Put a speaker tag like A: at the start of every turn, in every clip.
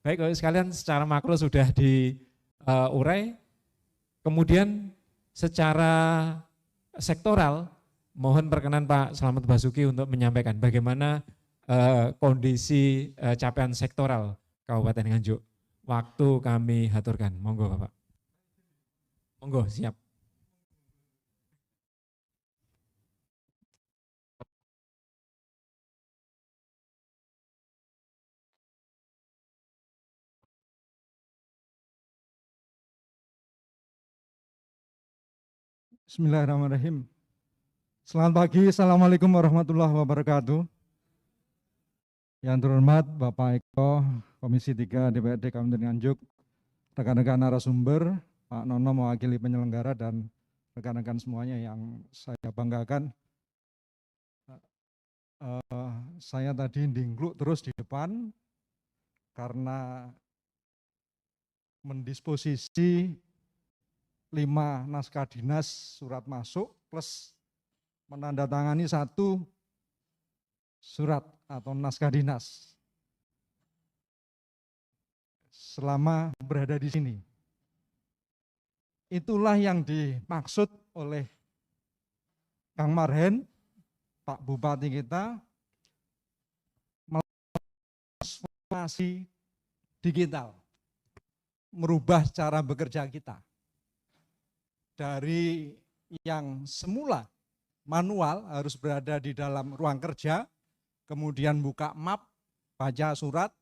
A: Baik, Bapak sekalian secara makro sudah diurai, kemudian secara sektoral, mohon perkenan Pak Slamet Basuki untuk menyampaikan bagaimana kondisi capaian sektoral Kabupaten Nganjuk. Waktu kami haturkan, monggo Bapak. Monggo, siap.
B: Bismillahirrahmanirrahim. Selamat pagi, Assalamualaikum warahmatullahi wabarakatuh. Yang terhormat Bapak Eko, Komisi 3 DPRD Kabupaten Nganjuk, rekan-rekan narasumber, Pak Nono mewakili penyelenggara dan rekan-rekan semuanya yang saya banggakan. Saya tadi dingkluk terus di depan karena mendisposisi 5 naskah dinas surat masuk plus menandatangani 1 surat atau naskah dinas selama berada di sini. Itulah yang dimaksud oleh Kang Marhen, Pak Bupati kita, transformasi digital, merubah cara bekerja kita. Dari yang semula manual harus berada di dalam ruang kerja, kemudian buka map, baca surat,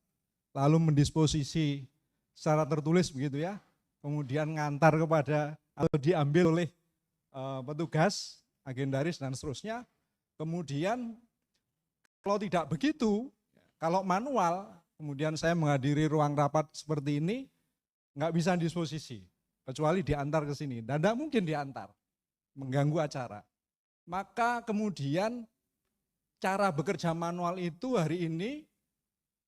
B: lalu mendisposisi secara tertulis begitu ya, kemudian ngantar kepada atau diambil oleh petugas, agendaris dan seterusnya. Kemudian kalau tidak begitu, kalau manual, kemudian saya menghadiri ruang rapat seperti ini, nggak bisa disposisi, kecuali diantar ke sini, dan tidak mungkin diantar, mengganggu acara. Maka kemudian cara bekerja manual itu hari ini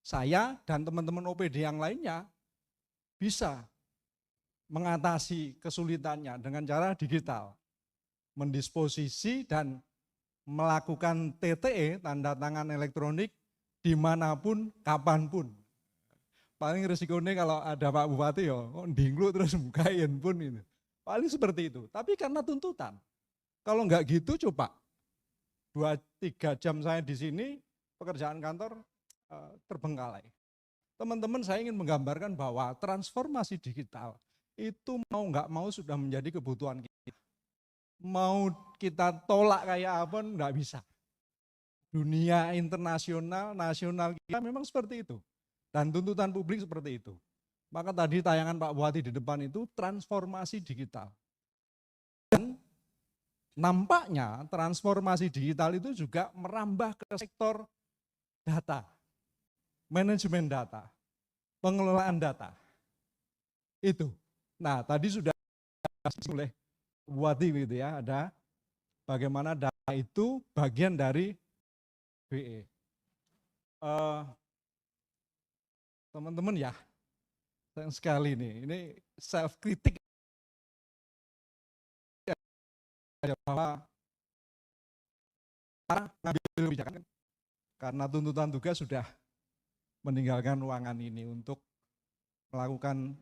B: saya dan teman-teman OPD yang lainnya bisa mengatasi kesulitannya dengan cara digital, mendisposisi dan melakukan TTE, tanda tangan elektronik, dimanapun, kapanpun. Paling risikonya kalau ada Pak Bupati ya, kok dingkluk terus buka handphone itu. Paling seperti itu, tapi karena tuntutan. Kalau enggak gitu coba, 2-3 jam saya di sini, pekerjaan kantor terbengkalai. Teman-teman, saya ingin menggambarkan bahwa transformasi digital itu mau enggak mau sudah menjadi kebutuhan kita. Mau kita tolak kayak apa, enggak bisa. Dunia internasional, nasional kita memang seperti itu. Dan tuntutan publik seperti itu. Maka tadi tayangan Pak Bupati di depan itu transformasi digital. Dan nampaknya transformasi digital itu juga merambah ke sektor data, manajemen data, pengelolaan data. Itu. Nah, tadi sudah oleh Bupati gitu ya, ada bagaimana data itu bagian dari BE. Teman-teman ya, sayang sekali nih, ini self kritik bahwa ngambil kebijakan karena tuntutan tugas sudah meninggalkan ruangan ini untuk melakukan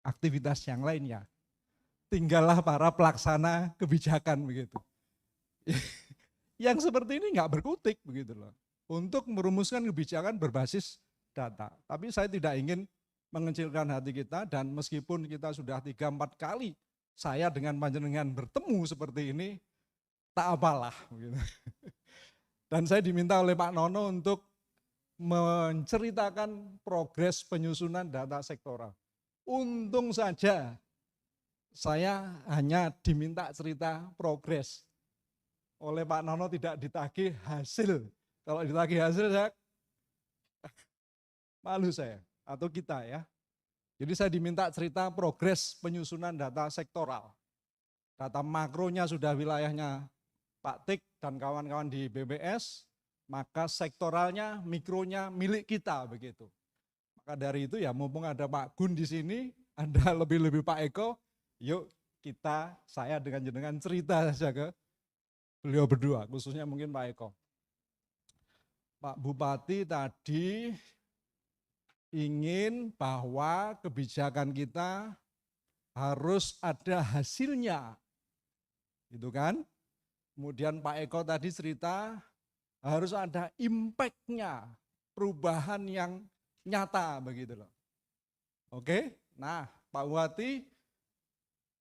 B: aktivitas yang lainnya. Tinggallah para pelaksana kebijakan begitu. Yang seperti ini nggak berkutik begitu loh. Untuk merumuskan kebijakan berbasis data. Tapi saya tidak ingin mengecilkan hati kita dan meskipun kita sudah 3-4 kali saya dengan panjenengan bertemu seperti ini, tak apalah. Begitu. Dan saya diminta oleh Pak Nono untuk menceritakan progres penyusunan data sektoral. Untung saja saya hanya diminta cerita progres. Oleh Pak Nono tidak ditagih hasil. Kalau ditagih hasil saya malu saya atau kita ya. Jadi saya diminta cerita progres penyusunan data sektoral. Data makronya sudah wilayahnya Pak Tik dan kawan-kawan di BBS, maka sektoralnya, mikronya milik kita begitu. Maka dari itu ya mumpung ada Pak Gun di sini, ada lebih-lebih Pak Eko, yuk saya dengan cerita saja ke beliau berdua, khususnya mungkin Pak Eko. Pak Bupati tadi ingin bahwa kebijakan kita harus ada hasilnya, gitu kan? Kemudian Pak Eko tadi cerita harus ada impact-nya, perubahan yang nyata begitu loh. Oke, nah Pak Bupati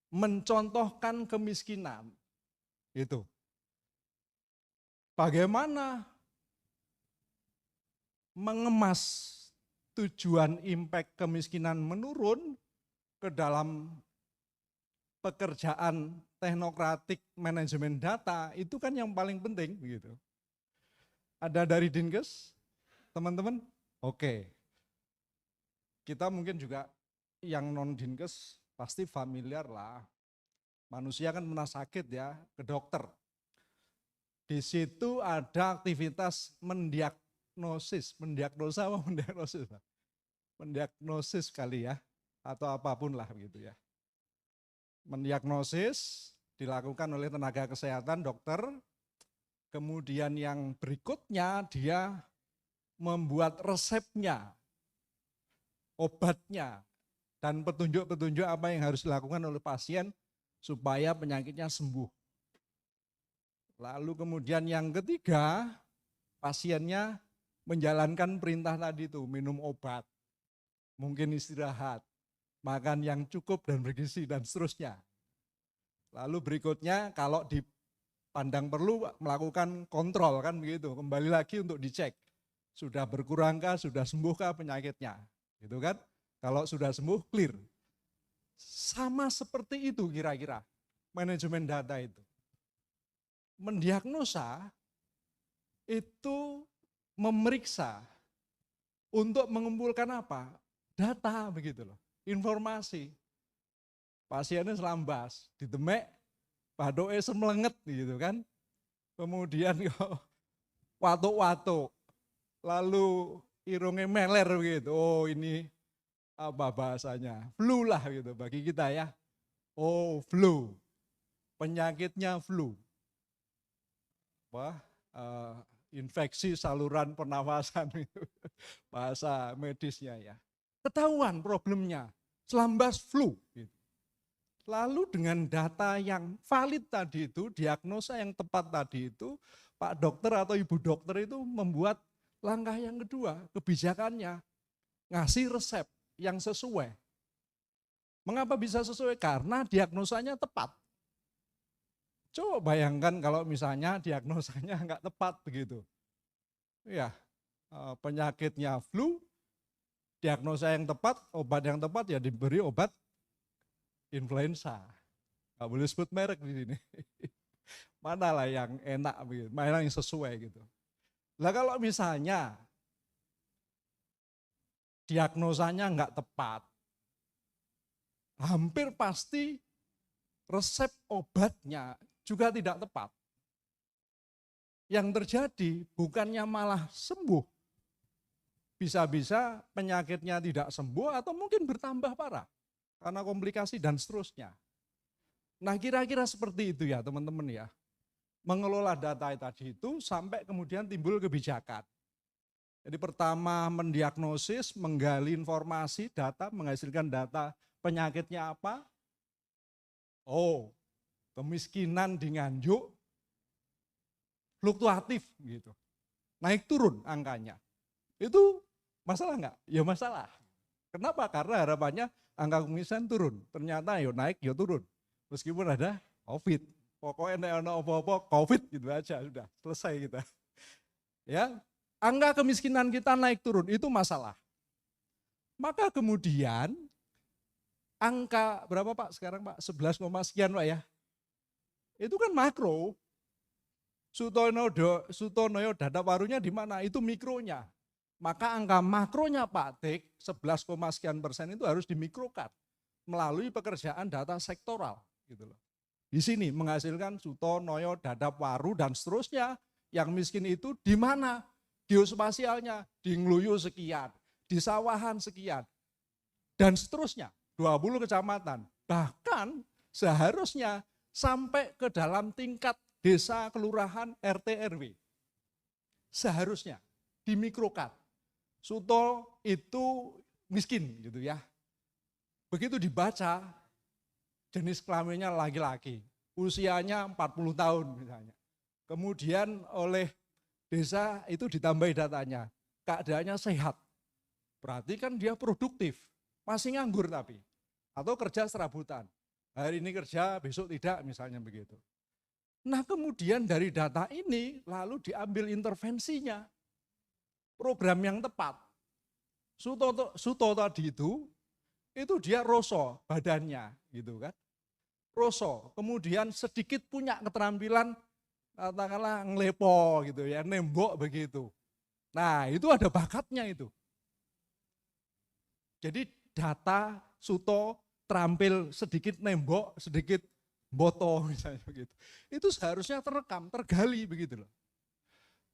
B: mencontohkan kemiskinan itu. Bagaimana mengemas tujuan impact kemiskinan menurun ke dalam pekerjaan teknokratik manajemen data, itu kan yang paling penting begitu. Ada dari Dinkes, teman-teman? Oke. Kita mungkin juga yang non Dinkes pasti familiar lah. Manusia kan pernah sakit ya, ke dokter. Di situ ada aktivitas mendiagnosis kali ya, atau apapun lah begitu ya. Mendiagnosis dilakukan oleh tenaga kesehatan, dokter. Kemudian yang berikutnya dia membuat resepnya, obatnya, dan petunjuk-petunjuk apa yang harus dilakukan oleh pasien supaya penyakitnya sembuh. Lalu kemudian yang ketiga, pasiennya menjalankan perintah tadi itu, minum obat, mungkin istirahat, makan yang cukup dan bergizi dan seterusnya. Lalu berikutnya kalau dipandang perlu melakukan kontrol kan begitu, kembali lagi untuk dicek. Sudah berkurangkah, sudah sembuhkah penyakitnya, gitu kan? Kalau sudah sembuh, clear. Sama seperti itu kira-kira manajemen data itu. Mendiagnosa itu memeriksa untuk mengumpulkan apa? Data begitu loh, informasi. Pasiennya selambas, ditemek, badoke semelenget gitu kan. Kemudian kok watuk-watuk, lalu irungnya meler gitu. Oh ini apa bahasanya? Flu lah gitu bagi kita ya. Oh flu, penyakitnya flu. Infeksi saluran pernafasan itu bahasa medisnya ya. Ketahuan problemnya, selambas flu. Gitu. Lalu dengan data yang valid tadi itu, diagnosa yang tepat tadi itu, Pak dokter atau Ibu dokter itu membuat langkah yang kedua, kebijakannya, ngasih resep yang sesuai. Mengapa bisa sesuai? Karena diagnosanya tepat. Coba bayangkan kalau misalnya diagnosanya nggak tepat begitu. Ya, penyakitnya flu, diagnosa yang tepat, obat yang tepat ya diberi obat influenza. Nggak boleh sebut merek di sini. Mana lah yang enak begitu, mana yang sesuai gitu. Lah kalau misalnya diagnosanya nggak tepat, hampir pasti resep obatnya juga tidak tepat. Yang terjadi bukannya malah sembuh, bisa-bisa penyakitnya tidak sembuh atau mungkin bertambah parah karena komplikasi dan seterusnya. Nah kira-kira seperti itu ya teman-teman ya. Mengelola data tadi itu sampai kemudian timbul kebijakan. Jadi pertama mendiagnosis, menggali informasi, data, menghasilkan data penyakitnya apa. Oh, kemiskinan di Nganjuk fluktuatif gitu. Naik turun angkanya. Itu masalah enggak? Ya masalah. Kenapa? Karena harapannya angka kemiskinan turun. Ternyata ya naik ya turun. Meskipun ada COVID. Pokoknya ada apa-apa COVID gitu aja sudah selesai kita. Ya, angka kemiskinan kita naik turun itu masalah. Maka kemudian angka berapa Pak sekarang Pak? 11, sekian Pak ya. Itu kan makro. Sutonoyo data barunya di mana? Itu mikronya. Maka angka makronya Pak Tik 11, sekian persen itu harus dimikrokan melalui pekerjaan data sektoral gitu loh. Di sini menghasilkan Sutonoyo, Dadap Waru dan seterusnya. Yang miskin itu di mana? Geospasialnya di Ngluyu sekian, di Sawahan sekian dan seterusnya. 20 kecamatan. Bahkan seharusnya sampai ke dalam tingkat desa, kelurahan, RT, RW. Seharusnya dimikrokan. Suto itu miskin gitu ya. Begitu dibaca, jenis kelaminnya laki-laki, usianya 40 tahun misalnya. Kemudian oleh desa itu ditambahi datanya, keadaannya sehat. Berarti kan dia produktif, masih nganggur tapi. Atau kerja serabutan, hari ini kerja, besok tidak misalnya begitu. Nah kemudian dari data ini lalu diambil intervensinya, program yang tepat. Suto tadi itu dia roso badannya gitu kan. Roso, kemudian sedikit punya keterampilan katakanlah ngelepo gitu ya, nembok begitu. Nah itu ada bakatnya itu. Jadi data Suto terampil sedikit nembok, sedikit boto misalnya begitu. Itu seharusnya terekam, tergali begitu loh.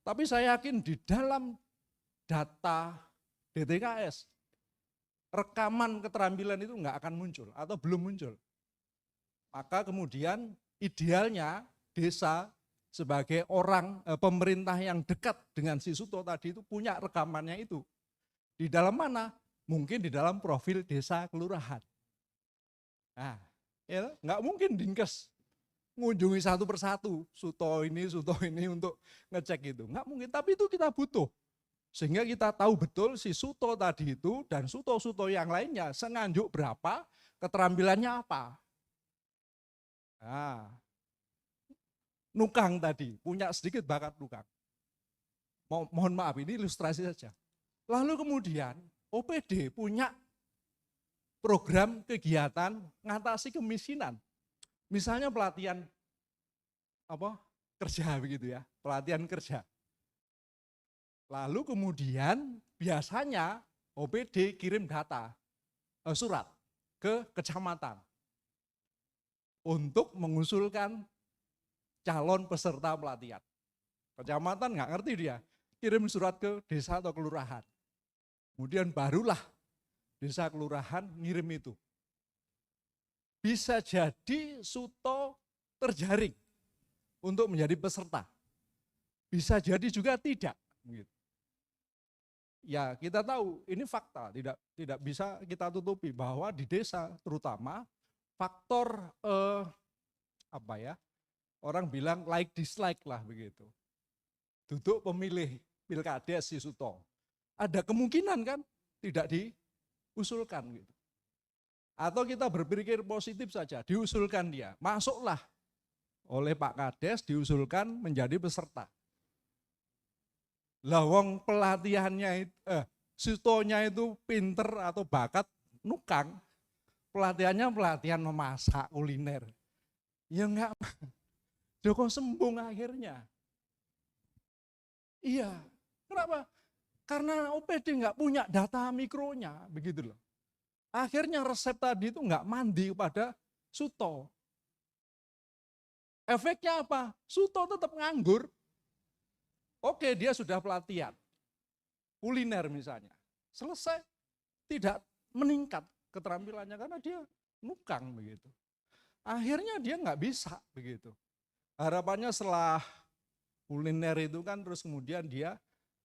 B: Tapi saya yakin di dalam data DTKS, rekaman keterampilan itu nggak akan muncul atau belum muncul. Maka kemudian idealnya desa sebagai orang pemerintah yang dekat dengan si Suto tadi itu punya rekamannya itu. Di dalam mana? Mungkin di dalam profil desa kelurahan. Nah, ya, nggak mungkin Dinkes mengunjungi satu persatu Suto ini untuk ngecek itu. Nggak mungkin, tapi itu kita butuh. Sehingga kita tahu betul si Suto tadi itu dan Suto-Suto yang lainnya senganjuk berapa, keterampilannya apa. Nah, nukang tadi, punya sedikit bakat nukang. Mohon maaf, ini ilustrasi saja. Lalu kemudian OPD punya program kegiatan ngatasi kemiskinan. Misalnya pelatihan kerja begitu ya, pelatihan kerja. Lalu kemudian biasanya OPD kirim surat ke kecamatan untuk mengusulkan calon peserta pelatihan. Kecamatan nggak ngerti dia, kirim surat ke desa atau kelurahan. Kemudian barulah desa kelurahan ngirim itu. Bisa jadi Suto terjaring untuk menjadi peserta. Bisa jadi juga tidak. Ya kita tahu ini fakta, tidak bisa kita tutupi bahwa di desa terutama faktor orang bilang like dislike lah begitu. Duduk pemilih pilkades si Suto. Ada kemungkinan kan tidak diusulkan gitu. Atau kita berpikir positif saja, diusulkan dia, masuklah oleh Pak Kades, diusulkan menjadi peserta. Lah wong pelatihannya Sutonya itu pinter atau bakat nukang, pelatihannya pelatihan memasak kuliner. Ya enggak, Joko sembung akhirnya. Iya, kenapa? Karena OPD enggak punya data mikronya, begitu loh. Akhirnya resep tadi itu enggak mandi kepada Suto. Efeknya apa? Suto tetap nganggur. Oke, dia sudah pelatihan, kuliner misalnya, selesai, tidak meningkat keterampilannya karena dia nukang begitu. Akhirnya dia nggak bisa begitu. Harapannya setelah kuliner itu kan terus kemudian dia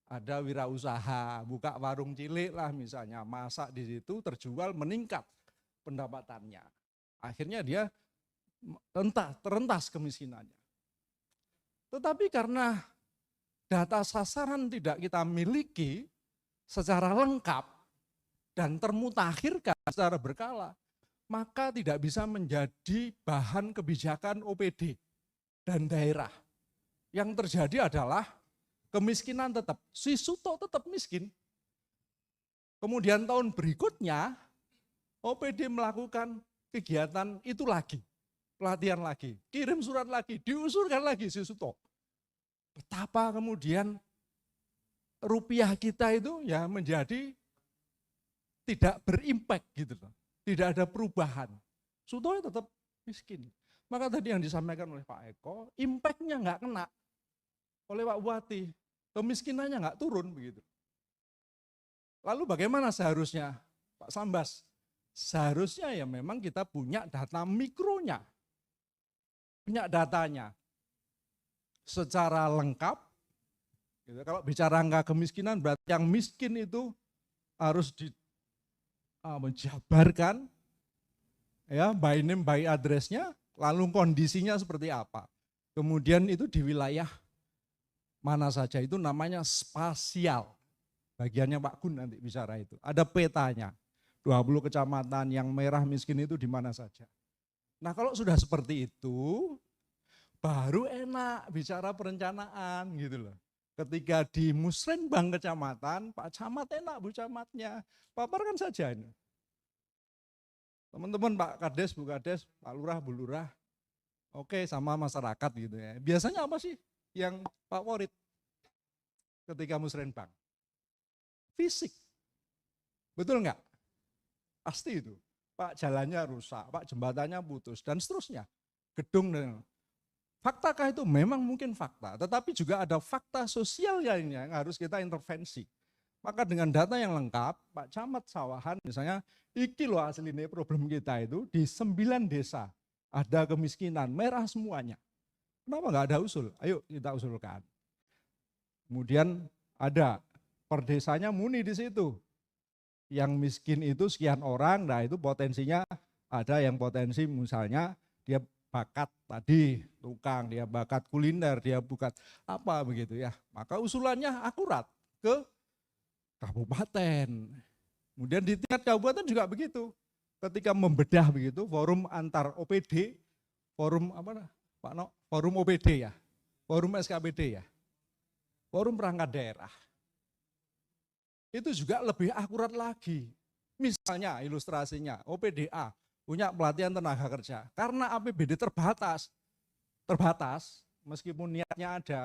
B: ada wirausaha, buka warung cilik lah misalnya, masak di situ terjual meningkat pendapatannya. Akhirnya dia terentas kemiskinannya. Tetapi karena data sasaran tidak kita miliki secara lengkap dan termutakhirkan secara berkala, maka tidak bisa menjadi bahan kebijakan OPD dan daerah. Yang terjadi adalah kemiskinan tetap, si Suto tetap miskin. Kemudian tahun berikutnya OPD melakukan kegiatan itu lagi, pelatihan lagi, kirim surat lagi, diusulkan lagi si Suto. Betapa kemudian rupiah kita itu ya menjadi tidak berimpact gitu loh. Tidak ada perubahan. Suto tetap miskin. Maka tadi yang disampaikan oleh Pak Eko, impactnya nggak kena oleh Pak Bupati. Kemiskinannya nggak turun begitu. Lalu bagaimana seharusnya Pak Sambas? Seharusnya ya memang kita punya data mikronya. Punya datanya. Secara lengkap Gitu. Kalau bicara angka kemiskinan berarti yang miskin itu harus menjabarkan ya by name by address-nya, lalu kondisinya seperti apa. Kemudian itu di wilayah mana saja, itu namanya spasial. Bagiannya Pak Gun nanti bicara itu. Ada petanya. 20 kecamatan yang merah miskin itu di mana saja. Nah kalau sudah seperti itu, baru enak bicara perencanaan gitu loh. Ketika di Musrenbang kecamatan, Pak Camat enak Bu Camatnya, paparkan saja ini. Teman-teman Pak Kades, Bu Kades, Pak Lurah, Bu Lurah, oke sama masyarakat gitu ya. Biasanya apa sih yang favorit ketika Musrenbang? Fisik, betul enggak? Pasti itu. Pak jalannya rusak, Pak jembatannya putus, dan seterusnya. Gedung dan faktakah itu? Memang mungkin fakta, tetapi juga ada fakta sosial lainnya yang harus kita intervensi. Maka dengan data yang lengkap, Pak Camat Sawahan misalnya, iki loh aslinya problem kita itu di 9 desa ada kemiskinan, merah semuanya. Kenapa nggak ada usul? Ayo kita usulkan. Kemudian ada per desanya muni di situ. Yang miskin itu sekian orang, nah itu potensinya ada yang potensi misalnya dia bakat tadi tukang, dia bakat kuliner, dia bakat apa begitu ya. Maka usulannya akurat ke kabupaten. Kemudian di tingkat kabupaten juga begitu. Ketika membedah begitu, forum antar OPD, forum apa Pak No? Forum OPD ya, forum SKPD ya, forum perangkat daerah. Itu juga lebih akurat lagi. Misalnya ilustrasinya, OPDA punya pelatihan tenaga kerja. Karena APBD terbatas, meskipun niatnya ada,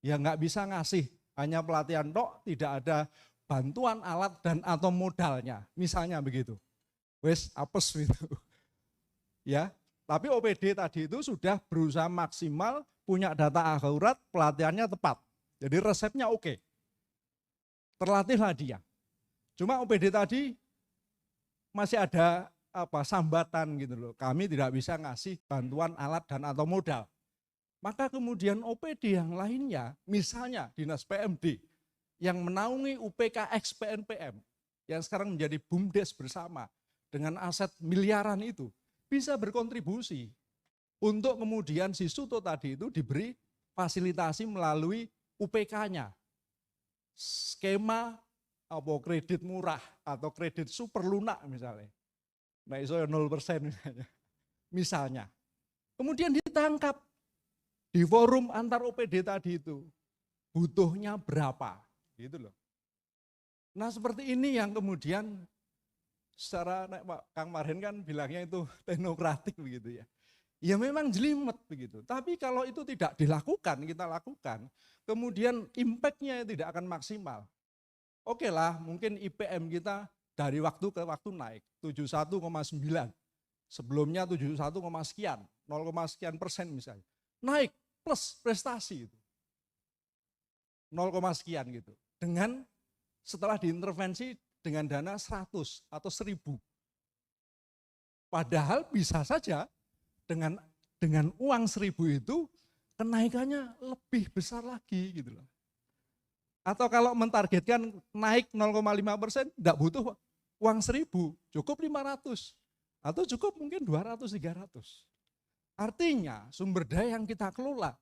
B: ya nggak bisa ngasih hanya pelatihan tok, tidak ada bantuan alat dan atau modalnya, misalnya begitu. Wes apes gitu. Ya, tapi OPD tadi itu sudah berusaha maksimal, punya data akurat, pelatihannya tepat. Jadi resepnya oke. Terlatihlah dia. Cuma OPD tadi masih ada sambatan gitu loh. Kami tidak bisa ngasih bantuan alat dan atau modal. Maka kemudian OPD yang lainnya, misalnya Dinas PMD, yang menaungi UPKX PNPM, yang sekarang menjadi BUMDes bersama, dengan aset miliaran itu, bisa berkontribusi untuk kemudian si Suto tadi itu diberi fasilitasi melalui UPK-nya. Skema kredit murah atau kredit super lunak misalnya. Nah itu 0% misalnya. Misalnya. Kemudian ditangkap di forum antar OPD tadi itu. Butuhnya berapa? Gitu loh. Nah seperti ini yang kemudian secara Pak Kang Marhen kan bilangnya itu teknokratik begitu ya. Ya memang jelimet begitu. Tapi kalau itu tidak dilakukan, kita lakukan, kemudian impact-nya tidak akan maksimal. Oke lah, mungkin IPM kita dari waktu ke waktu naik, 71,9. Sebelumnya 71, sekian, 0, sekian persen misalnya. Naik plus prestasi itu. 0, sekian gitu. Dengan setelah diintervensi dengan dana 100 atau 1000. Padahal bisa saja dengan uang 1000 itu kenaikannya lebih besar lagi gitu loh. Atau kalau mentargetkan naik 0,5%, tidak butuh uang 1000, cukup 500. Atau cukup mungkin 200, 300. Artinya sumber daya yang kita kelola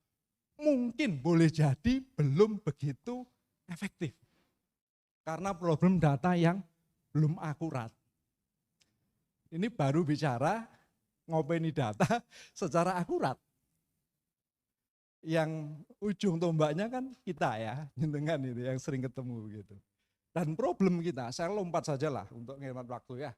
B: mungkin boleh jadi belum begitu efektif. Karena problem data yang belum akurat. Ini baru bicara ngopeni data secara akurat. Yang ujung tombaknya kan kita ya, dengan itu yang sering ketemu gitu. Dan problem kita, saya lompat saja lah untuk menghemat waktu ya.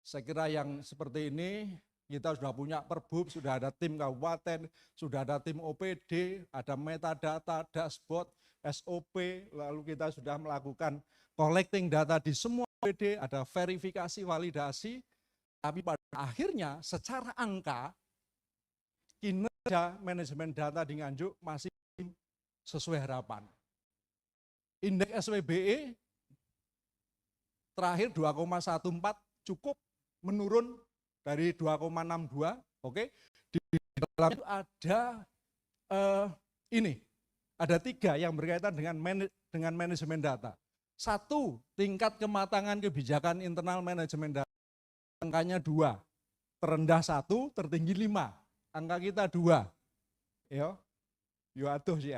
B: Saya kira yang seperti ini kita sudah punya perbub, sudah ada tim kabupaten, sudah ada tim OPD, ada metadata, dashboard, SOP, lalu kita sudah melakukan collecting data di semua OPD, ada verifikasi, validasi, tapi pada akhirnya secara angka, kinerja manajemen data di Nganjuk masih sesuai harapan. Indeks SWBE terakhir 2,14 cukup menurun dari 2,62, oke. Di dalam itu ada Ada 3 yang berkaitan dengan manajemen data. 1, tingkat kematangan kebijakan internal manajemen data. Angkanya 2, terendah 1, tertinggi 5. Angka kita 2. Yo atuh sih.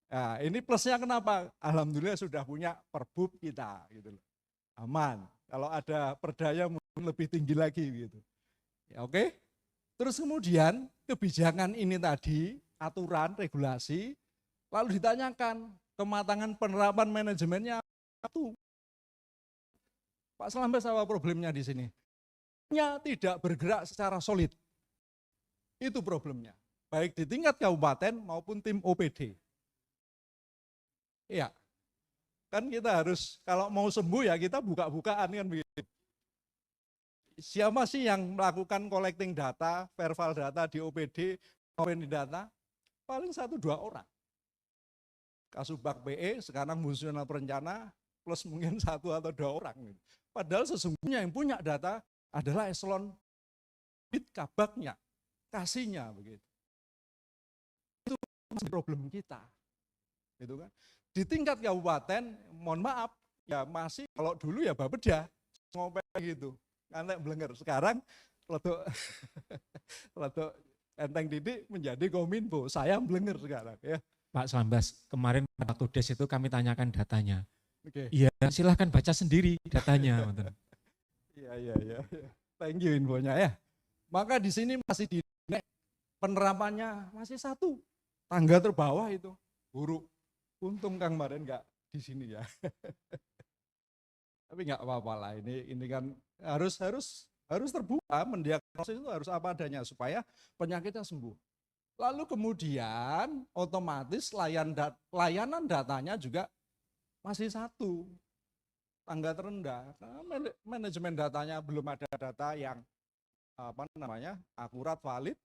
B: Nah, ini plusnya kenapa? Alhamdulillah sudah punya perbub kita gitu loh. Aman. Kalau ada perdaya mungkin lebih tinggi lagi gitu. Ya, oke. Terus kemudian kebijakan ini tadi, aturan, regulasi, lalu ditanyakan kematangan penerapan manajemennya satu. Pak Slambes apa problemnya di sini? Tidak bergerak secara solid. Itu problemnya. Baik di tingkat kabupaten maupun tim OPD. Iya. Kan kita harus, kalau mau sembuh ya kita buka-bukaan kan begitu. Siapa sih yang melakukan collecting data, verval data di OPD, maupun di data? Paling 1-2 orang. Kasubag PE, sekarang fungsional perencana, plus mungkin 1 atau 2 orang. Padahal sesungguhnya yang punya data adalah eselon kabaknya, kasihnya begitu. Itu problem kita. Gitu kan. Di tingkat kabupaten, mohon maaf, ya masih kalau dulu ya Bapeda ngopek gitu. Ngantek blenger. Sekarang letuk enteng didik menjadi Kominfo. Saya blenger sekarang ya.
A: Pak Slambes, kemarin waktu des itu kami tanyakan datanya.
B: Oke.
A: Iya, silahkan baca sendiri datanya.
B: Iya. Thank you infonya ya. Maka di sini masih di penerapannya masih 1. Tangga terbawah itu buruk. Untung Kang kemarin enggak di sini ya. Tapi enggak apa-apa lah, ini kan harus terbuka, mendiagnosis itu harus apa adanya supaya penyakitnya sembuh. Lalu kemudian otomatis layanan datanya juga masih 1. Tangga terendah. Karena manajemen datanya belum ada data yang akurat, valid.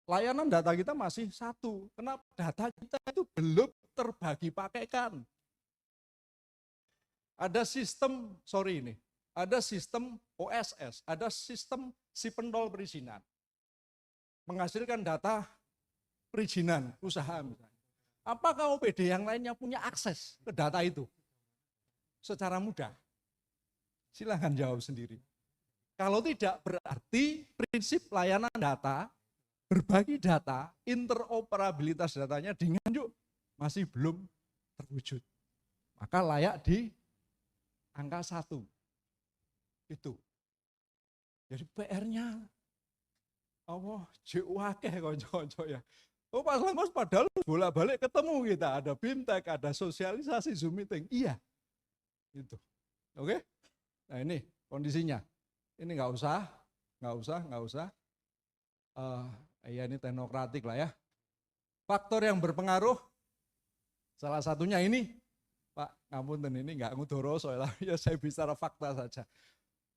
B: Layanan data kita masih 1. Kenapa? Data kita itu belum terbagi pakaikan. Ada sistem OSS, ada sistem si pentol perizinan. Menghasilkan data perizinan usaha misalnya. Apakah OPD yang lainnya punya akses ke data itu secara mudah? Silahkan jawab sendiri. Kalau tidak, berarti prinsip layanan data, berbagi data, interoperabilitas datanya dengan masih belum terwujud. Maka layak di angka 1. Itu. Jadi PR-nya jewakeh konco-konco ya. Pak Slambes padahal bolak-balik ketemu kita, ada BIMTEK, ada sosialisasi Zoom meeting. Iya. Itu. Oke? Nah ini kondisinya. Ini nggak usah. Ya ini teknokratik lah ya. Faktor yang berpengaruh, salah satunya ini, Pak, ngapunten ini nggak ngudoro soalnya ya saya bicara fakta saja.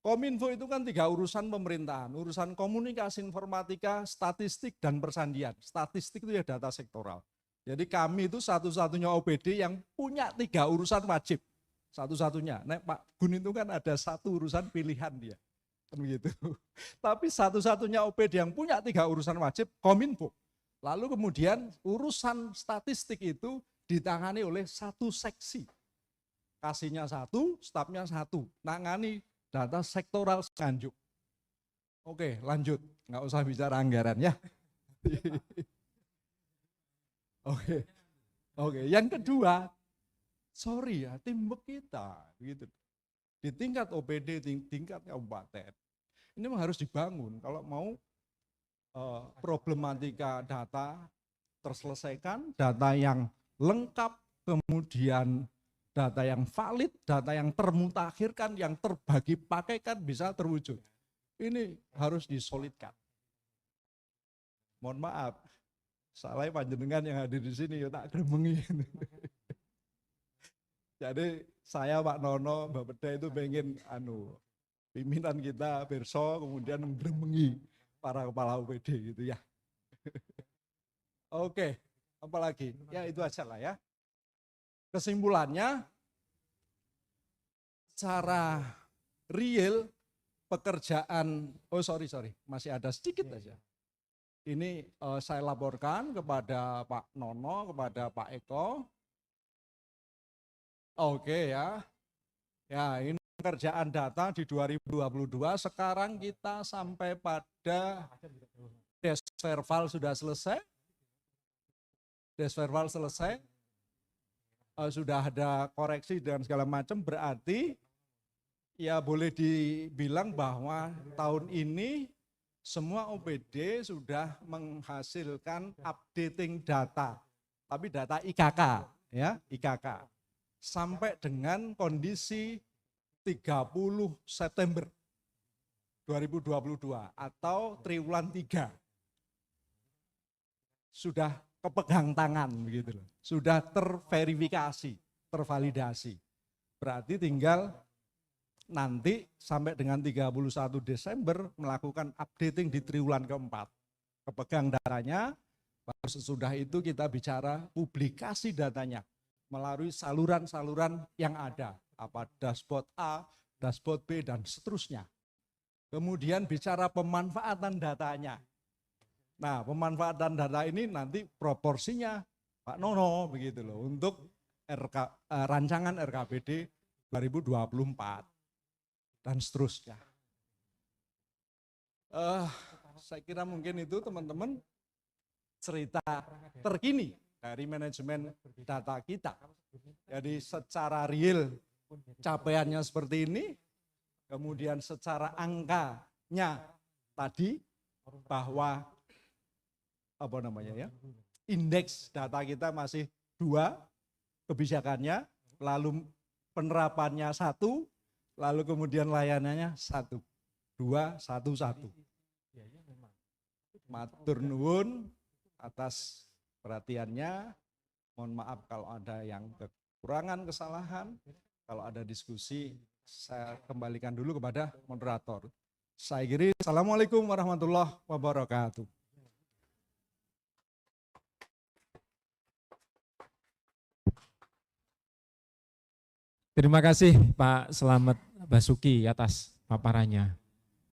B: Kominfo itu kan 3 urusan pemerintahan, urusan komunikasi informatika, statistik, dan persandian. Statistik itu ya data sektoral. Jadi kami itu satu-satunya OPD yang punya 3 urusan wajib. Satu-satunya. Nah, Pak Gun itu kan ada 1 urusan pilihan dia. Kan begitu. Tapi satu-satunya OPD yang punya 3 urusan wajib, Kominfo. Lalu kemudian urusan statistik itu ditangani oleh 1 seksi. Kasihnya 1, stafnya 1. Nangani data sektoral Nganjuk. Oke, lanjut. Nggak usah bicara anggaran ya. Oke. Yang kedua, sorry ya, teamwork kita gitu. Di tingkat OPD, tingkat kabupaten. Ini memang harus dibangun kalau mau problematika data terselesaikan, data yang lengkap, kemudian data yang valid, data yang termutakhirkan, yang terbagi pakaikan bisa terwujud. Ini harus disolidkan. Mohon maaf, salah panjenengan yang hadir di sini ya tak gremengi. Jadi saya Pak Nono, Mbak Peda itu pengen pimpinan kita berso kemudian gremengi para kepala UPD gitu ya. Oke, apalagi? Ya itu aja lah ya. Kesimpulannya, secara real pekerjaan, masih ada sedikit aja. ini saya laporkan kepada Pak Nono, kepada Pak Eko. Oke ya. Ya, ini pekerjaan data di 2022. Sekarang kita sampai pada Desverval sudah selesai. Desverval selesai. Sudah ada koreksi dan segala macam, berarti ya boleh dibilang bahwa tahun ini semua OPD sudah menghasilkan updating data, tapi data IKK, ya IKK, sampai dengan kondisi 30 September 2022 atau triwulan 3 sudah kepegang tangan begitu loh, sudah terverifikasi, tervalidasi. Berarti tinggal nanti sampai dengan 31 Desember melakukan updating di triwulan keempat. Kepegang datanya, baru sesudah itu kita bicara publikasi datanya melalui saluran-saluran yang ada, apa dashboard A, dashboard B, dan seterusnya. Kemudian bicara pemanfaatan datanya. Nah, pemanfaatan data ini nanti proporsinya Pak Nono begitu loh untuk rancangan RKPD 2024 dan seterusnya. Saya kira mungkin itu teman-teman cerita terkini dari manajemen data kita. Jadi secara real capaiannya seperti ini, kemudian secara angkanya tadi bahwa indeks data kita masih 2 kebijakannya, lalu penerapannya 1, lalu kemudian layanannya 1, 2, 1, 1. Matur nuwun atas perhatiannya. Mohon maaf kalau ada yang kekurangan, kesalahan. Kalau ada diskusi, saya kembalikan dulu kepada moderator. Saya kira, Assalamualaikum warahmatullahi wabarakatuh.
A: Terima kasih Pak Slamet Basuki atas paparannya.